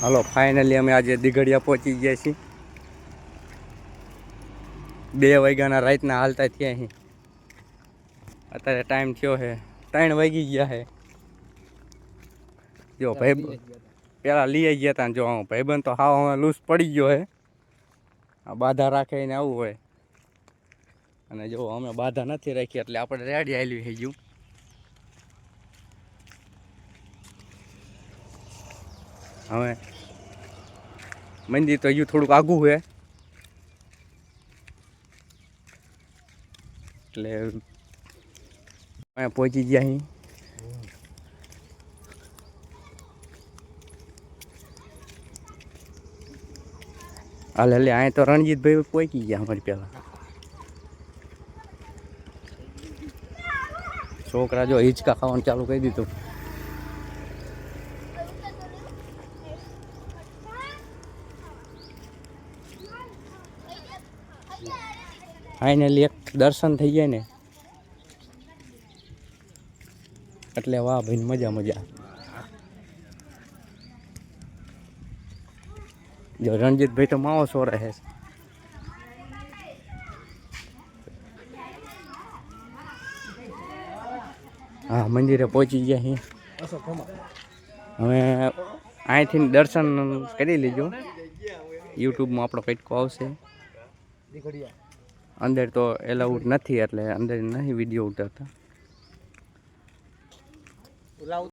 હાલો finally અમે આજે દીઘડિયા પહોંચી ગયા છીએ 2 વાગ્યાના રાતના હાલતા થયા અહીં અત્યારે ટાઈમ થયો છે 3 વાગી ગયા છે જો ભાઈ પેલા લઈ ગયા હતા જો ભાઈબંધ તો હાવ હવે લૂસ પડી ગયો છે આ બાધા રાખે ને આવું હોય અને જો અમે બાધા નથી રાખી એટલે આપણે રેડી આવેલી થઈ ગયું હવે મંદિર તો હજુ થોડુંક આઘું છે એટલે અહીંયા પહોંચી ગયા અહીં હાલે એટલે અહીંયા તો રણજીતભાઈ પહોંચી ગયા અમારી પહેલાં છોકરા જો હિંચકા ખાવાનું ચાલુ કરી દીધું ફાઇનલી એક દર્શન થઈ જાય ને એટલે વાહ ભાઈ મજા મજા જો રણજીતભાઈ તો માવો સો રહે છે હા મંદિરે પહોંચી ગયા અહીં હવે અહીંથી દર્શન કરી લેજો યુટ્યુબમાં આપણો કટકો આવશે અંદર તો એલાઉડ નથી એટલે અંદર નહીં વિડીયો ઉતારતા